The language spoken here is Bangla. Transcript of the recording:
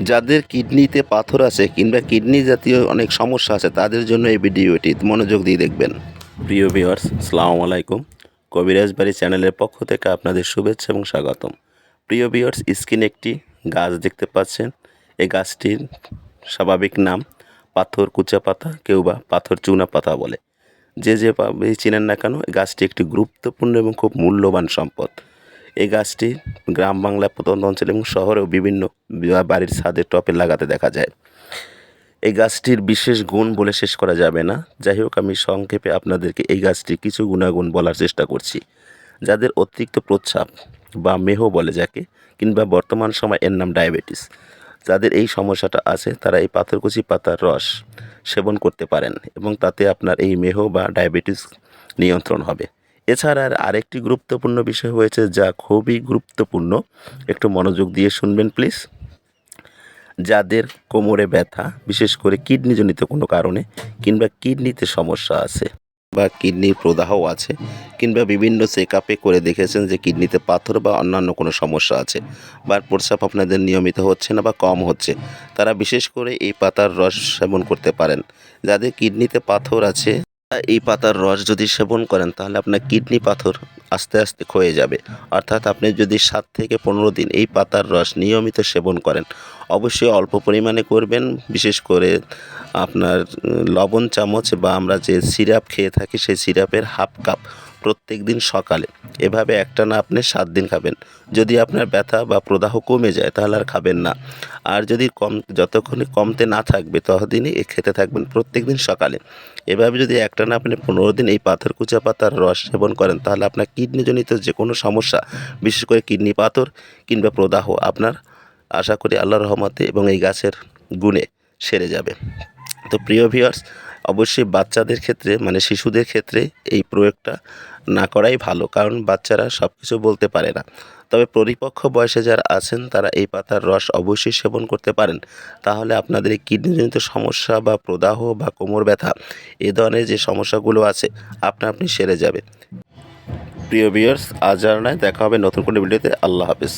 যাদের কিডনিতে পাথর আছে কিংবা কিডনি জাতীয় অনেক সমস্যা আছে তাদের জন্য এই ভিডিওটি মনোযোগ দিয়ে দেখবেন। প্রিয় ভিউয়ার্স, আসসালামু আলাইকুম। কবিরাজ বাড়ি চ্যানেলের পক্ষ থেকে আপনাদের শুভেচ্ছা এবং স্বাগতম। প্রিয় ভিউয়ার্স, স্ক্রিনে একটি গাছ দেখতে পাচ্ছেন। এই গাছটির স্বাভাবিক নাম পাথর কুচা পাতা, কেউ বা পাথর চুনা পাতা বলে। যে চিনেন না কেন, এই গাছটি একটি গুরুত্বপূর্ণ এবং খুব মূল্যবান সম্পদ। এই গাছটি গ্রাম বাংলা প্রত্যন্ত অঞ্চল এবং শহরেও বিভিন্ন বাড়ির ছাদে টবে লাগাতে দেখা যায়। এই গাছটির বিশেষ গুণ বলে শেষ করা যাবে না। যাই হোক, আমি সংক্ষেপে আপনাদেরকে এই গাছটির কিছু গুণাগুণ বলার চেষ্টা করছি। যাদের অতিরিক্ত প্রস্রাব বা মেহ বলে যাকে, কিংবা বর্তমান সময় এর নাম ডায়াবেটিস, যাদের এই সমস্যাটা আছে তারা এই পাথরকুচি পাতার রস সেবন করতে পারেন এবং তাতে আপনার এই মেহ বা ডায়াবেটিস নিয়ন্ত্রণ হবে। এছাড়া আরেকটি গুরুত্বপূর্ণ বিষয় হয়েছে যা খুবই গুরুত্বপূর্ণ, একটু মনোযোগ দিয়ে শুনবেন প্লিজ। যাদের কোমরে ব্যথা, বিশেষ করে কিডনিজনিত কোনো কারণে, কিংবা কিডনিতে সমস্যা আছে বা কিডনির প্রদাহ আছে, কিংবা বিভিন্ন চেক আপে করে দেখেছেন যে কিডনিতে পাথর বা অন্যান্য কোনো সমস্যা আছে, বা প্রস্রাব আপনাদের নিয়মিত হচ্ছে না বা কম হচ্ছে, তারা বিশেষ করে এই পাতার রস সেবন করতে পারেন। যাদের কিডনিতে পাথর আছে, এই পাতার রস যদি সেবন করেন তাহলে আপনার কিডনি পাথর আস্তে আস্তে ক্ষয়ে যাবে। অর্থাৎ আপনি যদি 7 থেকে 15 দিন এই পাতার রস নিয়মিত সেবন করেন, অবশ্যই অল্প পরিমাণে করবেন। বিশেষ করে আপনার লবণ চামচ বা আমরা যে সিরাপ খেয়ে থাকি সেই সিরাপের হাফ কাপ প্রত্যেক দিন সকালে, এভাবে একটানা আপনি 7 দিন খাবেন। যদি আপনার ব্যথা বা প্রদাহ কমে যায় তাহলে আর খাবেন না। আর যদি যতক্ষণে কমতে না থাকবে ততদিনই খেতে থাকবেন প্রত্যেক দিন সকালে। এভাবে যদি একটানা আপনি 15 দিন এই পাথরকুচা পাতার রস সেবন করেন তাহলে আপনার কিডনিজনিত যে কোনো সমস্যা, বিশেষ করে কিডনি পাথর কিংবা প্রদাহ, আপনার আশা করি আল্লাহর রহমতে এবং এই গাছের গুণে সেরে যাবে। তো প্রিয় ভিউয়ার্স, অবশ্যই বাচ্চাদের ক্ষেত্রে মানে শিশুদের ক্ষেত্রে এই প্রয়োগটা না করাই ভালো, কারণ বাচ্চারা সব কিছু বলতে পারে না। তবে পরিপক্ক বয়সে যারা আছেন তারা এই পাতার রস অবশ্যই সেবন করতে পারেন। তাহলে আপনাদের এই কিডনিজনিত সমস্যা বা প্রদাহ বা কোমর ব্যথা, এ ধরনের যে সমস্যাগুলো আছে আপনি সেরে যাবে। প্রিয় ভিউয়ার্স, আজ আর নয়, দেখা হবে নতুন কোনো ভিডিওতে। আল্লাহ হাফেজ।